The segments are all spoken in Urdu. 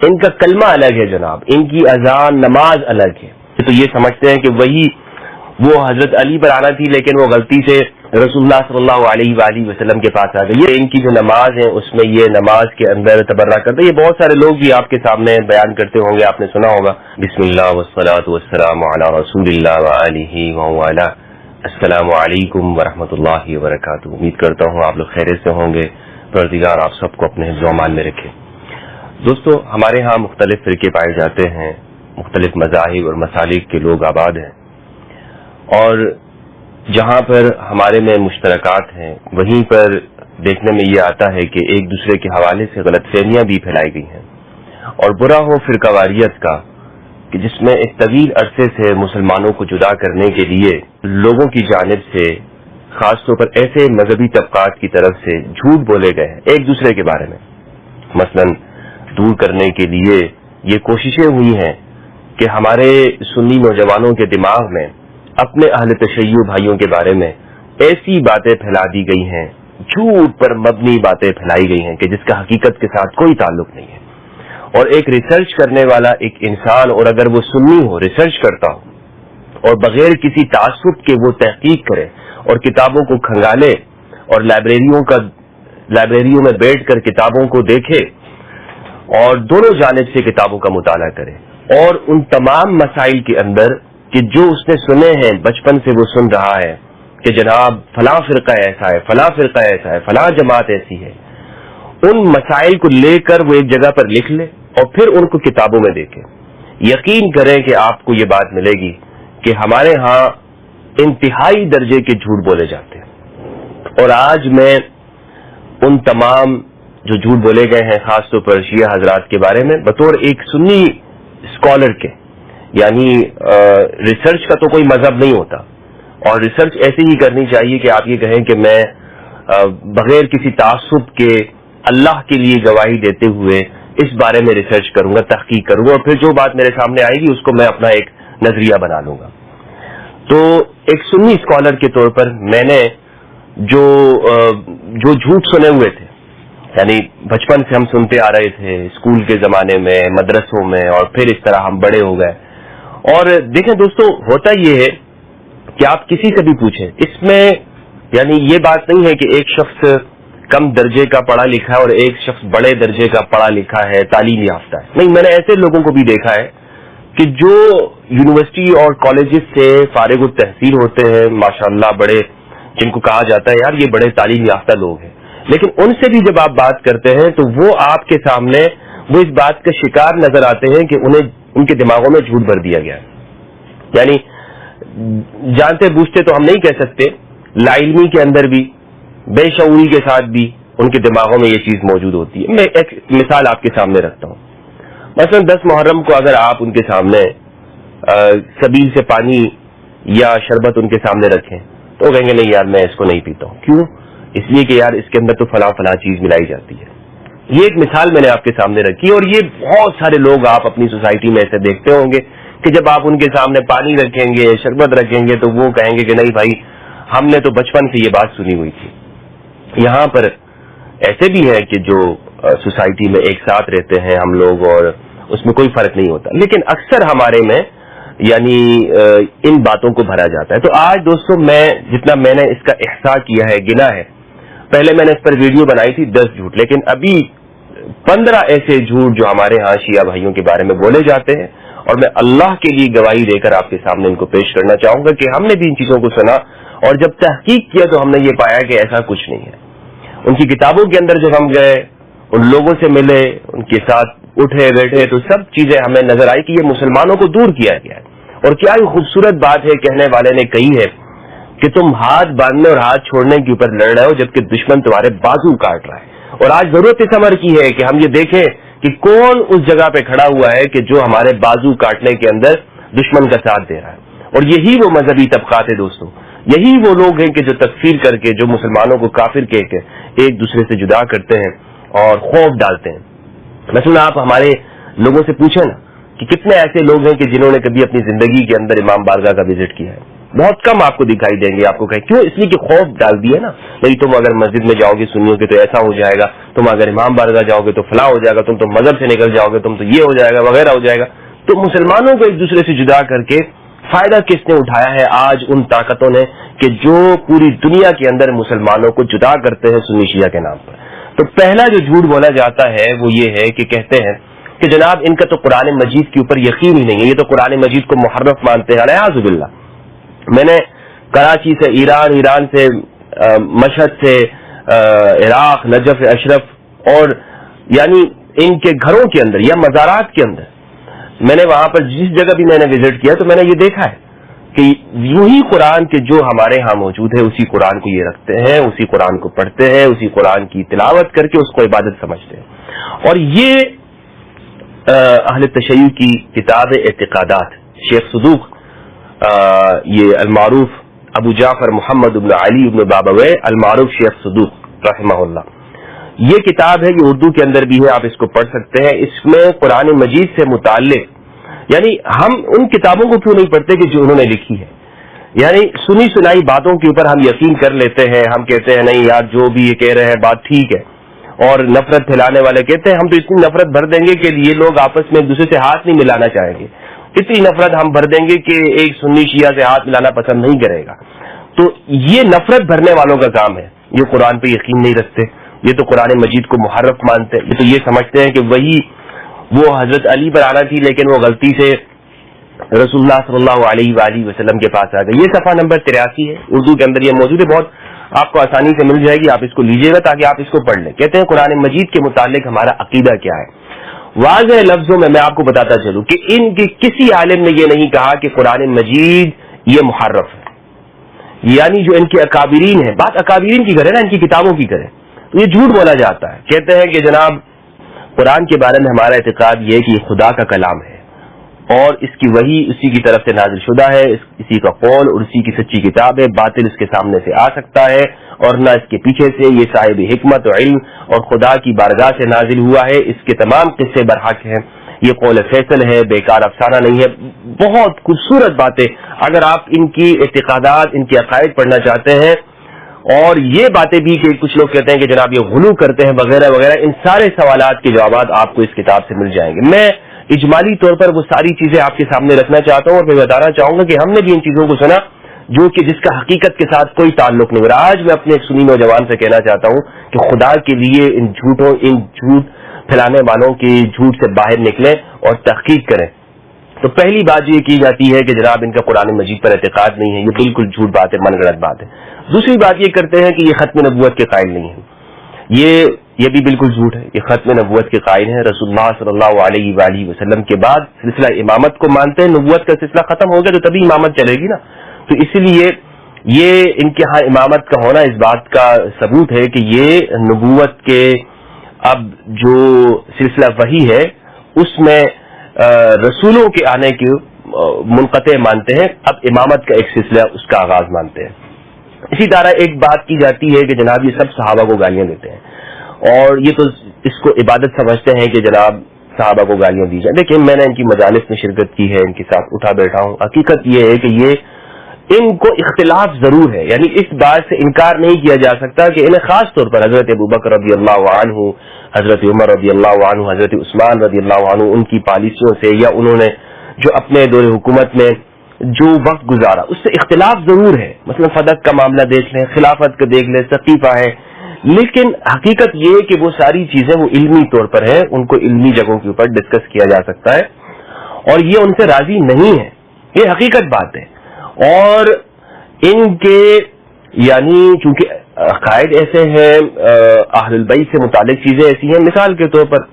ان کا کلمہ الگ ہے جناب، ان کی اذان نماز الگ ہے. تو یہ سمجھتے ہیں کہ وہی وہ حضرت علی پر آنا تھی، لیکن وہ غلطی سے رسول اللہ صلی اللہ علیہ وآلہ وسلم کے پاس آ گئی. یہ ان کی جو نماز ہے اس میں یہ نماز کے اندر تبرہ کرتے ہیں. یہ بہت سارے لوگ بھی آپ کے سامنے بیان کرتے ہوں گے، آپ نے سنا ہوگا بسم اللہ والصلاۃ والسلام علی رسول اللہ وآلہ وآلہ. السلام علیکم ورحمۃ اللہ وبرکاتہ. امید کرتا ہوں آپ لوگ خیریت سے ہوں گے. پروردگار آپ سب کو اپنے حفظ و امان میں رکھے. دوستو، ہمارے ہاں مختلف فرقے پائے جاتے ہیں، مختلف مذاہب اور مسالک کے لوگ آباد ہیں، اور جہاں پر ہمارے میں مشترکات ہیں وہیں پر دیکھنے میں یہ آتا ہے کہ ایک دوسرے کے حوالے سے غلط فہمیاں بھی پھیلائی گئی ہیں. اور برا ہو فرقہ واریت کا کہ جس میں اس طویل عرصے سے مسلمانوں کو جدا کرنے کے لیے لوگوں کی جانب سے خاص طور پر ایسے مذہبی طبقات کی طرف سے جھوٹ بولے گئے ہیں ایک دوسرے کے بارے میں. مثلا دور کرنے کے لیے یہ کوششیں ہوئی ہیں کہ ہمارے سنی نوجوانوں کے دماغ میں اپنے اہل تشیع بھائیوں کے بارے میں ایسی باتیں پھیلا دی گئی ہیں، جھوٹ پر مبنی باتیں پھیلائی گئی ہیں کہ جس کا حقیقت کے ساتھ کوئی تعلق نہیں ہے. اور ایک ریسرچ کرنے والا ایک انسان، اور اگر وہ سنی ہو، ریسرچ کرتا ہو اور بغیر کسی تعصب کے وہ تحقیق کرے اور کتابوں کو کھنگالے اور لائبریریوں میں بیٹھ کر کتابوں کو دیکھے اور دونوں جانب سے کتابوں کا مطالعہ کرے اور ان تمام مسائل کے اندر کہ جو اس نے سنے ہیں بچپن سے وہ سن رہا ہے کہ جناب فلاں فرقہ ایسا ہے، فلاں فرقہ ایسا ہے، فلاں جماعت ایسی ہے، ان مسائل کو لے کر وہ ایک جگہ پر لکھ لے اور پھر ان کو کتابوں میں دیکھے. یقین کریں کہ آپ کو یہ بات ملے گی کہ ہمارے ہاں انتہائی درجے کے جھوٹ بولے جاتے ہیں. اور آج میں ان تمام جو جھوٹ بولے گئے ہیں خاص طور پر شیعہ حضرات کے بارے میں بطور ایک سنی اسکالر کے، یعنی ریسرچ کا تو کوئی مذہب نہیں ہوتا، اور ریسرچ ایسی ہی کرنی چاہیے کہ آپ یہ کہیں کہ میں بغیر کسی تعصب کے اللہ کے لیے گواہی دیتے ہوئے اس بارے میں ریسرچ کروں گا، تحقیق کروں گا، اور پھر جو بات میرے سامنے آئے گی اس کو میں اپنا ایک نظریہ بنا لوں گا. تو ایک سنی اسکالر کے طور پر میں نے جو جھوٹ سنے ہوئے تھے، یعنی بچپن سے ہم سنتے آ رہے تھے اسکول کے زمانے میں، مدرسوں میں، اور پھر اس طرح ہم بڑے ہو گئے. اور دیکھیں دوستو، ہوتا یہ ہے کہ آپ کسی سے بھی پوچھیں، اس میں یعنی یہ بات نہیں ہے کہ ایک شخص کم درجے کا پڑھا لکھا ہے اور ایک شخص بڑے درجے کا پڑھا لکھا ہے، تعلیم یافتہ ہے. نہیں، میں نے ایسے لوگوں کو بھی دیکھا ہے کہ جو یونیورسٹی اور کالجز سے فارغ التحصیل ہوتے ہیں، ماشاءاللہ بڑے، جن کو کہا جاتا ہے یار یہ بڑے تعلیم یافتہ لوگ ہیں، لیکن ان سے بھی جب آپ بات کرتے ہیں تو وہ آپ کے سامنے وہ اس بات کا شکار نظر آتے ہیں کہ انہیں ان کے دماغوں میں جھوٹ بھر دیا گیا ہے. یعنی جانتے بوجھتے تو ہم نہیں کہہ سکتے، لا علمی کے اندر بھی، بے شعوری کے ساتھ بھی ان کے دماغوں میں یہ چیز موجود ہوتی ہے. میں ایک مثال آپ کے سامنے رکھتا ہوں. مثلا 10 محرم کو اگر آپ ان کے سامنے سبیل سے پانی یا شربت ان کے سامنے رکھیں تو کہیں گے نہیں یار میں اس کو نہیں پیتا ہوں. کیوں؟ اس لیے کہ یار اس کے اندر تو فلاں فلاں چیز ملائی جاتی ہے. یہ ایک مثال میں نے آپ کے سامنے رکھی، اور یہ بہت سارے لوگ آپ اپنی سوسائٹی میں ایسے دیکھتے ہوں گے کہ جب آپ ان کے سامنے پانی رکھیں گے، شربت رکھیں گے، تو وہ کہیں گے کہ نہیں بھائی ہم نے تو بچپن سے یہ بات سنی ہوئی تھی. یہاں پر ایسے بھی ہیں کہ جو سوسائٹی میں ایک ساتھ رہتے ہیں ہم لوگ اور اس میں کوئی فرق نہیں ہوتا، لیکن اکثر ہمارے میں یعنی ان باتوں کو بھرا جاتا ہے. تو آج دوستوں جتنا میں نے اس کا احصاء کیا ہے، گنا ہے، پہلے میں نے اس پر ویڈیو بنائی تھی 10 جھوٹ، لیکن ابھی 15 ایسے جھوٹ جو ہمارے ہاں شیعہ بھائیوں کے بارے میں بولے جاتے ہیں، اور میں اللہ کے لیے گواہی دے کر آپ کے سامنے ان کو پیش کرنا چاہوں گا کہ ہم نے بھی ان چیزوں کو سنا، اور جب تحقیق کیا تو ہم نے یہ پایا کہ ایسا کچھ نہیں ہے. ان کی کتابوں کے اندر جب ہم گئے، ان لوگوں سے ملے، ان کے ساتھ اٹھے بیٹھے، تو سب چیزیں ہمیں نظر آئی کہ یہ مسلمانوں کو دور کیا گیا ہے. اور کیا ہی خوبصورت بات ہے، کہنے والے نے کہی ہے کہ تم ہاتھ باندھنے اور ہاتھ چھوڑنے کے اوپر لڑ رہے ہو جبکہ دشمن تمہارے بازو کاٹ رہا ہے. اور آج ضرورت اس امر کی ہے کہ ہم یہ دیکھیں کہ کون اس جگہ پہ کھڑا ہوا ہے کہ جو ہمارے بازو کاٹنے کے اندر دشمن کا ساتھ دے رہا ہے. اور یہی وہ مذہبی طبقات ہے دوستوں، یہی وہ لوگ ہیں کہ جو تکفیر کر کے، جو مسلمانوں کو کافر کہہ کے ایک دوسرے سے جدا کرتے ہیں اور خوف ڈالتے ہیں. مثلا آپ ہمارے لوگوں سے پوچھیں نا کہ کتنے ایسے لوگ ہیں کہ جنہوں نے کبھی اپنی زندگی کے اندر امام بارگاہ کا وزٹ کیا ہے. بہت کم آپ کو دکھائی دیں گے. آپ کو کہیں کیوں؟ اس لیے کہ خوف ڈال دیا نا، نہیں تم اگر مسجد میں جاؤ گے سنیو کہ تو ایسا ہو جائے گا، تم اگر امام بارگاہ جاؤ گے تو فلاں ہو جائے گا، تم تو مذہب سے نکل جاؤ گے تم تو یہ ہو جائے گا وغیرہ ہو جائے گا. تو مسلمانوں کو ایک دوسرے سے جدا کر کے فائدہ کس نے اٹھایا ہے آج ان طاقتوں نے کہ جو پوری دنیا کے اندر مسلمانوں کو جدا کرتے ہیں سنی شیعہ کے نام پر. تو پہلا جو جھوٹ بولا جاتا ہے وہ یہ ہے کہ کہتے ہیں کہ جناب ان کا تو قرآن مجید کے اوپر یقین ہی نہیں ہے، یہ تو قرآن مجید کو محرف مانتے ہیں. اعوذ باللہ. میں نے کراچی سے ایران سے مشہد سے عراق، نجف، اشرف اور یعنی ان کے گھروں کے اندر یا مزارات کے اندر میں نے وہاں پر جس جگہ بھی میں نے وزٹ کیا تو میں نے یہ دیکھا ہے کہ وہی قرآن کے جو ہمارے ہاں موجود ہے اسی قرآن کو یہ رکھتے ہیں، اسی قرآن کو پڑھتے ہیں، اسی قرآن کی تلاوت کر کے اس کو عبادت سمجھتے ہیں. اور یہ اہل تشیع کی کتاب اعتقادات شیخ صدوق یہ المعروف ابو جعفر محمد بن علی بن بابویہ المعروف شیخ صدوق رحمہ اللہ، یہ کتاب ہے، یہ اردو کے اندر بھی ہے، آپ اس کو پڑھ سکتے ہیں. اس میں قرآن مجید سے متعلق یعنی ہم ان کتابوں کو کیوں نہیں پڑھتے کہ جو انہوں نے لکھی ہے، یعنی سنی سنائی باتوں کے اوپر ہم یقین کر لیتے ہیں، ہم کہتے ہیں نہیں یار جو بھی یہ کہہ رہے ہیں بات ٹھیک ہے، اور نفرت پھیلانے والے کہتے ہیں ہم تو اتنی نفرت بھر دیں گے کہ یہ لوگ آپس میں ایک دوسرے سے ہاتھ نہیں ملانا چاہیں گے، اتنی نفرت ہم بھر دیں گے کہ ایک سنی شیعہ سے ہاتھ ملانا پسند نہیں کرے گا. تو یہ نفرت بھرنے والوں کا کام ہے، یہ قرآن پہ یقین نہیں رکھتے، یہ تو قرآن مجید کو محرف مانتے ہیں، یہ تو یہ سمجھتے ہیں کہ وہی وہ حضرت علی پر آنا تھی لیکن وہ غلطی سے رسول اللہ صلی اللہ علیہ وآلہ وسلم کے پاس آ گئے. یہ صفحہ نمبر 83 ہے، اردو کے اندر یہ موجود ہے، بہت آپ کو آسانی سے مل جائے گی، آپ اس کو لیجئے گا تاکہ آپ اس کو پڑھ لیں. کہتے ہیں قرآن مجید کے متعلق ہمارا عقیدہ کیا ہے. واضح لفظوں میں آپ کو بتاتا چلوں کہ ان کی کسی عالم نے یہ نہیں کہا کہ قرآن مجید یہ محرف ہے، یعنی جو ان کے اکابرین ہیں، بات اکابرین کی کریں نا، ان کی کتابوں کی کریں، یہ جھوٹ بولا جاتا ہے. کہتے ہیں کہ جناب قرآن کے بارے میں ہمارا اعتقاد یہ ہے کہ یہ خدا کا کلام ہے اور اس کی وحی اسی کی طرف سے نازل شدہ ہے، اسی کا قول اور اسی کی سچی کتاب ہے، باطل اس کے سامنے سے آ سکتا ہے اور نہ اس کے پیچھے سے، یہ صاحب حکمت و علم اور خدا کی بارگاہ سے نازل ہوا ہے، اس کے تمام قصے برحق ہیں، یہ قول فیصل ہے، بیکار افسانہ نہیں ہے. بہت خوبصورت باتیں، اگر آپ ان کی اعتقادات، ان کے عقائد پڑھنا چاہتے ہیں، اور یہ باتیں بھی کہ کچھ لوگ کہتے ہیں کہ جناب یہ غلو کرتے ہیں وغیرہ وغیرہ، ان سارے سوالات کے جوابات آپ کو اس کتاب سے مل جائیں گے. میں اجمالی طور پر وہ ساری چیزیں آپ کے سامنے رکھنا چاہتا ہوں اور میں بتانا چاہوں گا کہ ہم نے بھی ان چیزوں کو سنا جو کہ جس کا حقیقت کے ساتھ کوئی تعلق نہیں. اور آج میں اپنے ایک سنی نوجوان سے کہنا چاہتا ہوں کہ خدا کے لیے ان جھوٹ پھیلانے والوں کے جھوٹ سے باہر نکلیں اور تحقیق کریں. تو پہلی بات یہ کی جاتی ہے کہ جناب ان کا قرآن مجید پر اعتقاد نہیں ہے، یہ بالکل جھوٹ بات ہے، من گڑت بات ہے. دوسری بات یہ کرتے ہیں کہ یہ ختم نبوت کے قائل نہیں ہے، یہ بھی بالکل جھوٹ ہے، یہ ختم نبوت کے قائل ہیں. رسول اللہ صلی اللہ علیہ وآلہ وسلم کے بعد سلسلہ امامت کو مانتے ہیں، نبوت کا سلسلہ ختم ہو گیا تو تبھی امامت چلے گی نا. تو اس لیے یہ ان کے ہاں امامت کا ہونا اس بات کا ثبوت ہے کہ یہ نبوت کے اب جو سلسلہ وحی ہے اس میں رسولوں کے آنے کے منقطع مانتے ہیں، اب امامت کا ایک سلسلہ اس کا آغاز مانتے ہیں. اسی طرح ایک بات کی جاتی ہے کہ جناب یہ سب صحابہ کو گالیاں دیتے ہیں اور یہ تو اس کو عبادت سمجھتے ہیں کہ جناب صحابہ کو گالیاں دی جائیں. لیکن میں نے ان کی مجالس میں شرکت کی ہے، ان کے ساتھ اٹھا بیٹھا ہوں. حقیقت یہ ہے کہ یہ ان کو اختلاف ضرور ہے، یعنی اس بات سے انکار نہیں کیا جا سکتا کہ انہیں خاص طور پر حضرت ابوبکر رضی اللہ عنہ، حضرت عمر رضی اللہ عنہ، حضرت عثمان رضی اللہ عنہ، ان کی پالیسیوں سے یا انہوں نے جو اپنے دور حکومت میں جو وقت گزارا اس سے اختلاف ضرور ہے. مثلا فدق کا معاملہ دیکھ لیں، خلافت کا دیکھ لیں، سقیفہ ہے. لیکن حقیقت یہ کہ وہ ساری چیزیں وہ علمی طور پر ہے، ان کو علمی جگہوں کے اوپر ڈسکس کیا جا سکتا ہے اور یہ ان سے راضی نہیں ہے، یہ حقیقت بات ہے. اور ان کے یعنی چونکہ عقائد ایسے ہیں، اہل البیت سے متعلق چیزیں ایسی ہیں، مثال کے طور پر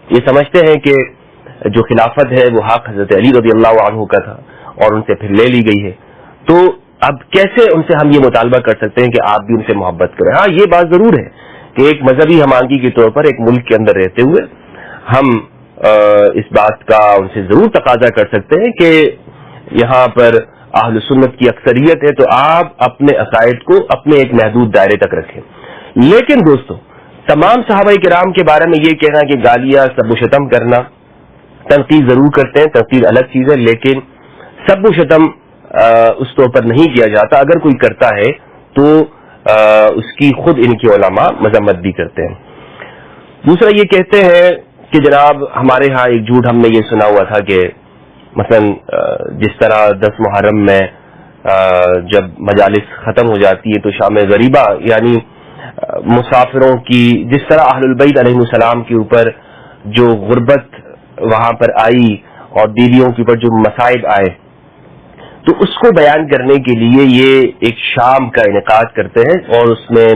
یہ سمجھتے ہیں کہ جو خلافت ہے وہ حق حضرت علی رضی اللہ عنہ کا تھا اور ان سے پھر لے لی گئی ہے. تو اب کیسے ان سے ہم یہ مطالبہ کر سکتے ہیں کہ آپ بھی ان سے محبت کریں؟ ہاں یہ بات ضرور ہے کہ ایک مذہبی ہمانگی کے طور پر ایک ملک کے اندر رہتے ہوئے ہم اس بات کا ان سے ضرور تقاضا کر سکتے ہیں کہ یہاں پر اہل سنت کی اکثریت ہے تو آپ اپنے عقائد کو اپنے ایک محدود دائرے تک رکھیں. لیکن دوستو تمام صحابہ کرام کے بارے میں یہ کہنا کہ گالیاں سب و شتم کرنا، تنقید ضرور کرتے ہیں، تنقید الگ چیز ہے، لیکن سب و شتم اس طور پر نہیں کیا جاتا. اگر کوئی کرتا ہے تو اس کی خود ان کے علماء مذمت بھی کرتے ہیں. دوسرا یہ کہتے ہیں کہ جناب ہمارے ہاں ایک جھوٹ ہم نے یہ سنا ہوا تھا کہ مثلا جس طرح 10 محرم میں جب مجالس ختم ہو جاتی ہے تو شام غریبہ یعنی مسافروں کی جس طرح اہل البیت علیہ السلام کے اوپر جو غربت وہاں پر آئی اور بیویوں کے اوپر جو مصائب آئے تو اس کو بیان کرنے کے لیے یہ ایک شام کا انعقاد کرتے ہیں اور اس میں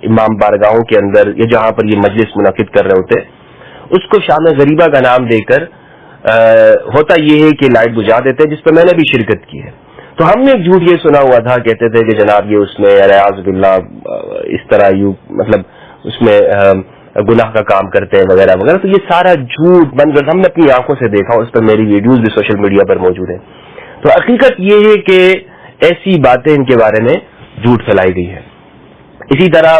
امام بارگاہوں کے اندر یا جہاں پر یہ مجلس منعقد کر رہے ہوتے اس کو شام غریبہ کا نام دے کر ہوتا یہ ہے کہ لائٹ بجھا دیتے ہیں، جس پہ میں نے بھی شرکت کی ہے۔ تو ہم نے ایک جھوٹ یہ سنا ہوا تھا، کہتے تھے کہ جناب یہ اس میں اعوذ باللہ اس طرح یوں مطلب اس میں گناہ کا کام کرتے ہیں وغیرہ وغیرہ۔ تو یہ سارا جھوٹ بن کر ہم نے اپنی آنکھوں سے دیکھا اور اس پر میری ویڈیوز بھی سوشل میڈیا پر موجود ہیں۔ تو حقیقت یہ ہے کہ ایسی باتیں ان کے بارے میں جھوٹ پھیلائی گئی ہے۔ اسی طرح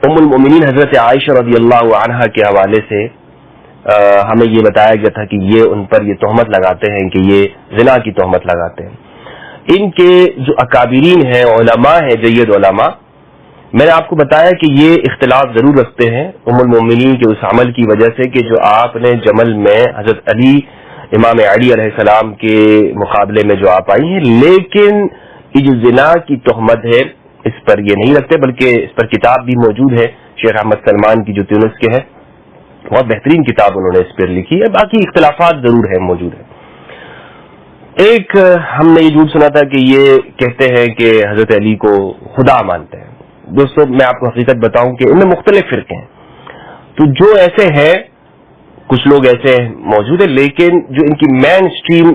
ام المؤمنین حضرت عائشہ رضی اللہ عنہا کے حوالے سے ہمیں یہ بتایا گیا تھا کہ یہ ان پر یہ تہمت لگاتے ہیں کہ یہ زنا کی تہمت لگاتے ہیں۔ ان کے جو اکابرین ہیں، علماء ہیں، جید علماء، میں نے آپ کو بتایا کہ یہ اختلاف ضرور رکھتے ہیں ام المؤمنین کے اس عمل کی وجہ سے کہ جو آپ نے جمل میں حضرت علی امام علی علیہ السلام کے مقابلے میں جو آپ آئی ہیں، لیکن یہ جو زنا کی تہمت ہے اس پر یہ نہیں رکھتے، بلکہ اس پر کتاب بھی موجود ہے شیخ احمد سلمان کی جو تیونس کے ہے، بہت بہترین کتاب انہوں نے اس پر لکھی ہے۔ باقی اختلافات ضرور ہیں، موجود ہیں۔ ایک ہم نے یہ جھوٹ سنا تھا کہ یہ کہتے ہیں کہ حضرت علی کو خدا مانتے ہیں۔ دوستو میں آپ کو حقیقت بتاؤں کہ ان میں مختلف فرقے ہیں، تو جو ایسے ہیں کچھ لوگ ایسے موجود ہیں، لیکن جو ان کی مین اسٹریم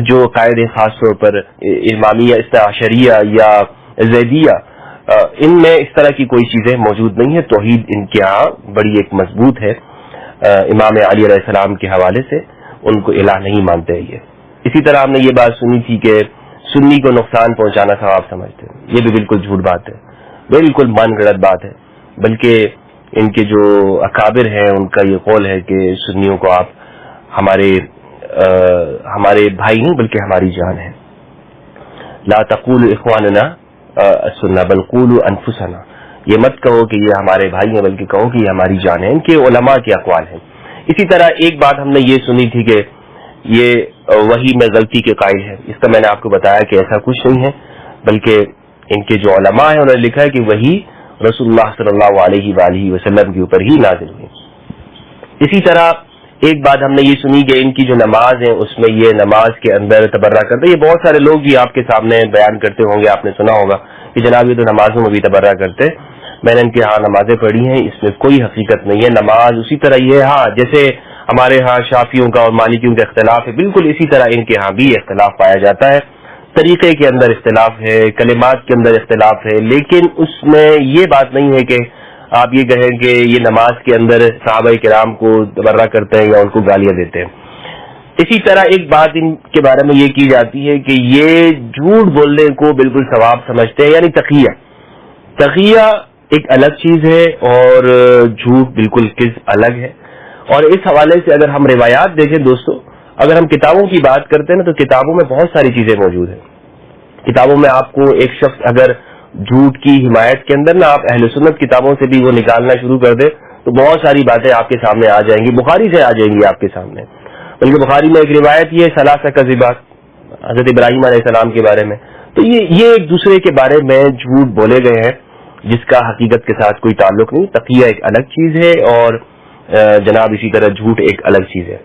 جو قائد خاص طور پر امامیہ، اثنا عشریہ یا زیدیہ، ان میں اس طرح کی کوئی چیزیں موجود نہیں ہے۔ توحید ان کے ہاں بڑی ایک مضبوط ہے، امام علی علیہ السلام کے حوالے سے ان کو الہ نہیں مانتے یہ۔ اسی طرح ہم نے یہ بات سنی تھی کہ سنی کو نقصان پہنچانا ثواب سمجھتے ہیں، یہ بھی بالکل جھوٹ بات ہے، بالکل من گڑت بات ہے۔ بلکہ ان کے جو اکابر ہیں ان کا یہ قول ہے کہ سنیوں کو آپ ہمارے بھائی نہیں بلکہ ہماری جان ہے۔ لا تقولوا اخواننا السنہ بل قولوا انفسنا، یہ مت کہو کہ یہ ہمارے بھائی ہیں بلکہ کہو کہ یہ ہماری جان ہے۔ ان کے علماء کے اقوال ہیں۔ اسی طرح ایک بات ہم نے یہ سنی تھی کہ یہ وحی میں غلطی کے قائل ہے، اس کا میں نے آپ کو بتایا کہ ایسا کچھ نہیں ہے، بلکہ ان کے جو علماء ہیں انہوں نے لکھا ہے کہ وحی رسول اللہ صلی اللہ علیہ وآلہ وسلم کے اوپر ہی نازل ہوئی۔ اسی طرح ایک بات ہم نے یہ سنی کہ ان کی جو نماز ہے اس میں یہ نماز کے اندر تبرہ کرتے ہیں۔ یہ بہت سارے لوگ بھی آپ کے سامنے بیان کرتے ہوں گے، آپ نے سنا ہوگا کہ جناب یہ تو نمازوں میں بھی تبرہ کرتے۔ میں نے ان کے ہاں نمازیں پڑھی ہیں، اس میں کوئی حقیقت نہیں ہے۔ نماز اسی طرح یہ ہاں جیسے ہمارے ہاں شافیوں کا اور مالکیوں کا اختلاف ہے، بالکل اسی طرح ان کے ہاں بھی اختلاف پایا جاتا ہے۔ طریقے کے اندر اختلاف ہے، کلمات کے اندر اختلاف ہے، لیکن اس میں یہ بات نہیں ہے کہ آپ یہ کہیں کہ یہ نماز کے اندر صحابہ کرام کو تبرہ کرتے ہیں یا ان کو گالیاں دیتے ہیں۔ اسی طرح ایک بات ان کے بارے میں یہ کی جاتی ہے کہ یہ جھوٹ بولنے کو بالکل ثواب سمجھتے ہیں، یعنی تقیہ ایک الگ چیز ہے اور جھوٹ بالکل کس الگ ہے۔ اور اس حوالے سے اگر ہم روایات دیکھیں دوستو، اگر ہم کتابوں کی بات کرتے ہیں نا تو کتابوں میں بہت ساری چیزیں موجود ہیں۔ کتابوں میں آپ کو ایک شخص اگر جھوٹ کی حمایت کے اندر نا آپ اہل سنت کتابوں سے بھی وہ نکالنا شروع کر دے تو بہت ساری باتیں آپ کے سامنے آ جائیں گی، بخاری سے آ جائیں گی آپ کے سامنے۔ بلکہ بخاری میں ایک روایت یہ ثلاثہ کذبات حضرت ابراہیم علیہ السلام کے بارے میں، تو یہ ایک دوسرے کے بارے میں جھوٹ بولے گئے ہیں جس کا حقیقت کے ساتھ کوئی تعلق نہیں۔ تقیہ ایک الگ چیز ہے اور جناب اسی طرح جھوٹ ایک الگ چیز ہے۔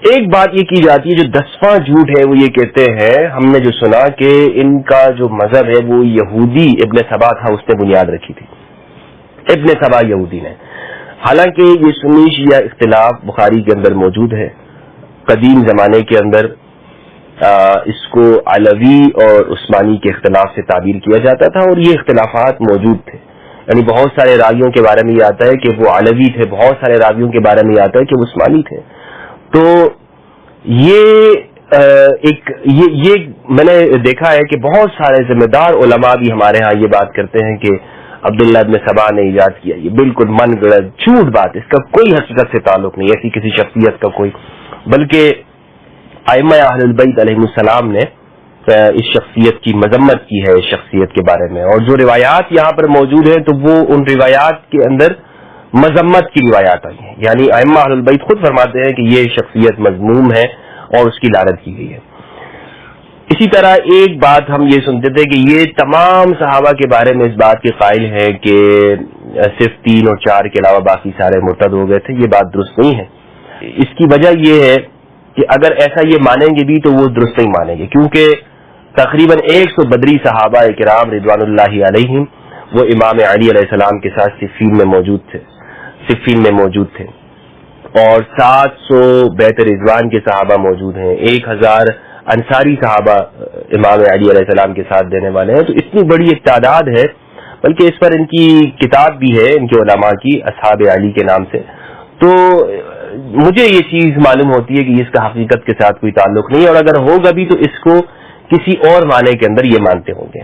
ایک بات یہ کی جاتی ہے جو 10واں جھوٹ ہے، وہ یہ کہتے ہیں، ہم نے جو سنا کہ ان کا جو مذہب ہے وہ یہودی ابن سبا تھا، اس نے بنیاد رکھی تھی، ابن سبا یہودی نے۔ حالانکہ یہ سنی شیعہ اختلاف بخاری کے اندر موجود ہے۔ قدیم زمانے کے اندر اس کو علوی اور عثمانی کے اختلاف سے تعبیر کیا جاتا تھا اور یہ اختلافات موجود تھے، یعنی بہت سارے راویوں کے بارے میں یہ آتا ہے کہ وہ علوی تھے، بہت سارے راویوں کے بارے میں یہ آتا ہے کہ وہ عثمانی تھے۔ تو یہ میں نے دیکھا ہے کہ بہت سارے ذمہ دار علماء بھی ہمارے ہاں یہ بات کرتے ہیں کہ عبداللہ ابن سبا نے ایجاد کیا، یہ بالکل من گڑت جھوٹ بات، اس کا کوئی حقیقت سے تعلق نہیں، ایسی کسی شخصیت کا کوئی، بلکہ ائمہ اہل البیت علیہ السلام نے اس شخصیت کی مذمت کی ہے، اس شخصیت کے بارے میں۔ اور جو روایات یہاں پر موجود ہیں تو وہ ان روایات کے اندر مذمت کی روایات آئی ہیں، یعنی ائمہ اہل البیت خود فرماتے ہیں کہ یہ شخصیت مذموم ہے اور اس کی لعنت کی گئی ہے۔ اسی طرح ایک بات ہم یہ سنتے تھے کہ یہ تمام صحابہ کے بارے میں اس بات کے قائل ہیں کہ صرف 3 اور 4 کے علاوہ باقی سارے مرتد ہو گئے تھے۔ یہ بات درست نہیں ہے۔ اس کی وجہ یہ ہے کہ اگر ایسا یہ مانیں گے بھی تو وہ درست نہیں مانیں گے، کیونکہ تقریباً 100 بدری صحابہ کرام رضوان اللہ علیہم وہ امام علی علیہ السلام کے ساتھ صفین میں موجود تھے اور 700 بیعت رضوان کے صحابہ موجود ہیں، 1000 انصاری صحابہ امام علی علیہ السلام کے ساتھ دینے والے ہیں۔ تو اتنی بڑی ایک تعداد ہے، بلکہ اس پر ان کی کتاب بھی ہے ان کے علماء کی، اصحاب علی کے نام سے۔ تو مجھے یہ چیز معلوم ہوتی ہے کہ اس کا حقیقت کے ساتھ کوئی تعلق نہیں ہے، اور اگر ہوگا بھی تو اس کو کسی اور معنی کے اندر یہ مانتے ہوں گے۔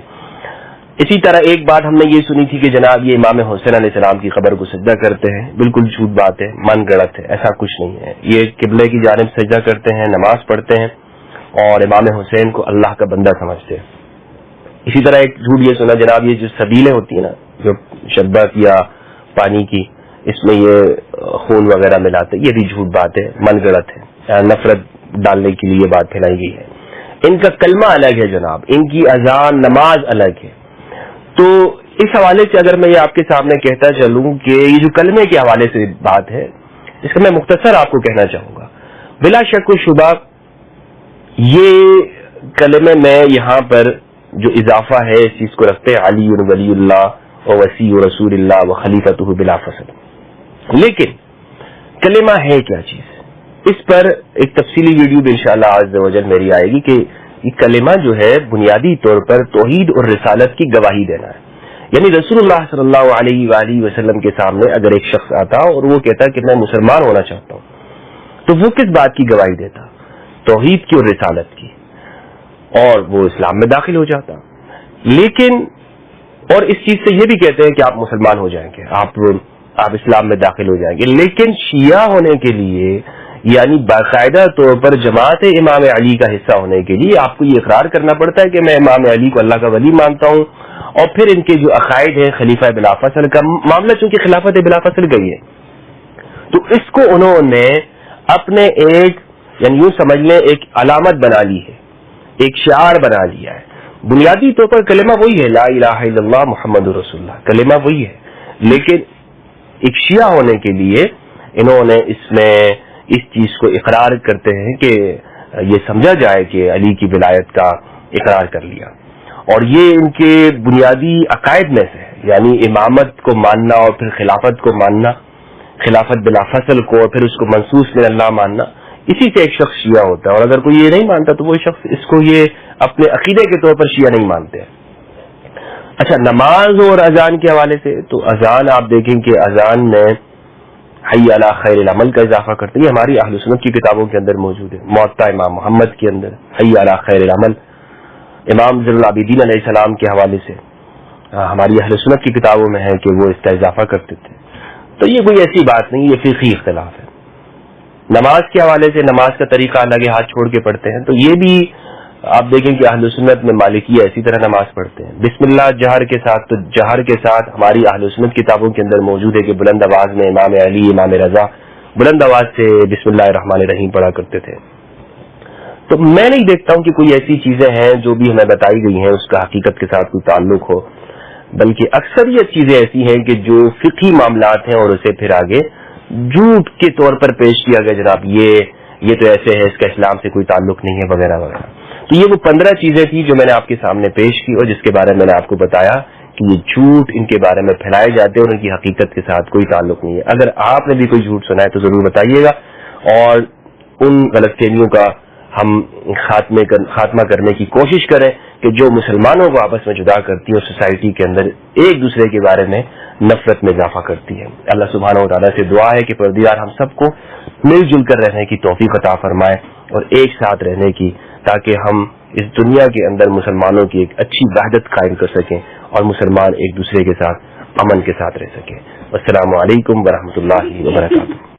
اسی طرح ایک بات ہم نے یہ سنی تھی کہ جناب یہ امام حسین علیہ السلام کی قبر کو سجدہ کرتے ہیں، بالکل جھوٹ بات ہے، من گڑت ہے، ایسا کچھ نہیں ہے۔ یہ قبلے کی جانب سجدہ کرتے ہیں، نماز پڑھتے ہیں اور امام حسین کو اللہ کا بندہ سمجھتے ہیں۔ اسی طرح ایک جھوٹ یہ سنا جناب، یہ جو سبیلیں ہوتی ہیں نا، جو شربت یا پانی کی، اس میں یہ خون وغیرہ ملاتے، یہ بھی جھوٹ بات ہے، من گڑت ہے، نفرت ڈالنے کے لیے بات پھیلائی گئی ہے۔ ان کا کلمہ الگ ہے جناب، ان کی اذان نماز الگ ہے۔ تو اس حوالے سے اگر میں یہ آپ کے سامنے کہتا چلوں کہ یہ جو کلمے کے حوالے سے بات ہے، اس کا میں مختصر آپ کو کہنا چاہوں گا۔ بلا شک و شبہ یہ کلمے میں یہاں پر جو اضافہ ہے اس چیز کو رکھتے ہیں علی ولی اللہ و وسیع رسول اللہ و خلیفۃ بلا فصل، لیکن کلمہ ہے کیا چیز؟ اس پر ایک تفصیلی ویڈیو انشاءاللہ عز و جل میری آئے گی کہ یہ کلمہ جو ہے بنیادی طور پر توحید اور رسالت کی گواہی دینا ہے۔ یعنی رسول اللہ صلی اللہ علیہ وآلہ وسلم کے سامنے اگر ایک شخص آتا اور وہ کہتا کہ میں مسلمان ہونا چاہتا ہوں، تو وہ کس بات کی گواہی دیتا؟ توحید کی اور رسالت کی، اور وہ اسلام میں داخل ہو جاتا۔ لیکن اور اس چیز سے یہ بھی کہتے ہیں کہ آپ مسلمان ہو جائیں گے، آپ اسلام میں داخل ہو جائیں گے، لیکن شیعہ ہونے کے لیے یعنی باقاعدہ طور پر جماعت امام علی کا حصہ ہونے کے لیے آپ کو یہ اقرار کرنا پڑتا ہے کہ میں امام علی کو اللہ کا ولی مانتا ہوں، اور پھر ان کے جو عقائد ہیں خلیفہ بلا فصل کا معاملہ، چونکہ خلافت بلا فصل گئی ہے تو اس کو انہوں نے اپنے ایک یعنی یوں سمجھ لیں ایک علامت بنا لی ہے، ایک شعار بنا لیا ہے۔ بنیادی طور پر کلمہ وہی ہے، لا الہ الا اللہ محمد رسول اللہ، کلمہ وہی ہے، لیکن ایک شیعہ ہونے کے لیے انہوں نے اس میں اس چیز کو اقرار کرتے ہیں کہ یہ سمجھا جائے کہ علی کی ولایت کا اقرار کر لیا، اور یہ ان کے بنیادی عقائد میں سے ہے، یعنی امامت کو ماننا اور پھر خلافت کو ماننا، خلافت بلا فصل کو اور پھر اس کو منصوص من اللہ ماننا، اسی سے ایک شخص شیعہ ہوتا ہے۔ اور اگر کوئی یہ نہیں مانتا تو وہ شخص اس کو یہ اپنے عقیدے کے طور پر شیعہ نہیں مانتے ہیں۔ اچھا، نماز اور اذان کے حوالے سے تو اذان آپ دیکھیں کہ اذان میں حی علی خیر العمل کا اضافہ کرتے ہیں، یہ ہماری اہل سنت کی کتابوں کے اندر موجود ہے، موطا امام محمد کے اندر حی علی خیر العمل، امام زین العابدین علیہ السلام کے حوالے سے ہماری اہل سنت کی کتابوں میں ہے کہ وہ اس کا اضافہ کرتے تھے۔ تو یہ کوئی ایسی بات نہیں، یہ فقہی اختلاف ہے۔ نماز کے حوالے سے نماز کا طریقہ الگ ہے، ہاتھ چھوڑ کے پڑھتے ہیں، تو یہ بھی آپ دیکھیں کہ اہل سنت میں مالکیہ اسی طرح نماز پڑھتے ہیں۔ بسم اللہ جہر کے ساتھ، تو جہر کے ساتھ ہماری اہل سنت کتابوں کے اندر موجود ہے کہ بلند آواز میں امام علی، امام رضا بلند آواز سے بسم اللہ الرحمن الرحیم پڑھا کرتے تھے۔ تو میں نہیں دیکھتا ہوں کہ کوئی ایسی چیزیں ہیں جو بھی ہمیں بتائی گئی ہیں اس کا حقیقت کے ساتھ کوئی تعلق ہو، بلکہ اکثریت چیزیں ایسی ہیں کہ جو فقہی معاملات ہیں اور اسے پھر آگے جھوٹ کے طور پر پیش کیا گیا، جناب یہ تو ایسے ہے، اس کا اسلام سے کوئی تعلق نہیں ہے وغیرہ وغیرہ۔ تو یہ وہ 15 چیزیں تھیں جو میں نے آپ کے سامنے پیش کی اور جس کے بارے میں نے آپ کو بتایا کہ یہ جھوٹ ان کے بارے میں پھیلائے جاتے ہیں اور ان کی حقیقت کے ساتھ کوئی تعلق نہیں ہے۔ اگر آپ نے بھی کوئی جھوٹ سنا ہے تو ضرور بتائیے گا، اور ان غلط فہمیوں کا ہم خاتمہ کرنے کی کوشش کریں کہ جو مسلمانوں کو آپس میں جدا کرتی ہے اور سوسائٹی کے اندر ایک دوسرے کے بارے میں نفرت میں اضافہ کرتی ہے۔ اللہ سبحانہ و تعالیٰ سے دعا ہے کہ پروردگار ہم سب کو مل جل کر رہنے کی توفیق عطا فرمائے اور ایک ساتھ رہنے کی، تاکہ ہم اس دنیا کے اندر مسلمانوں کی ایک اچھی وحدت قائم کر سکیں اور مسلمان ایک دوسرے کے ساتھ امن کے ساتھ رہ سکیں۔ السلام علیکم ورحمۃ اللہ وبرکاتہ۔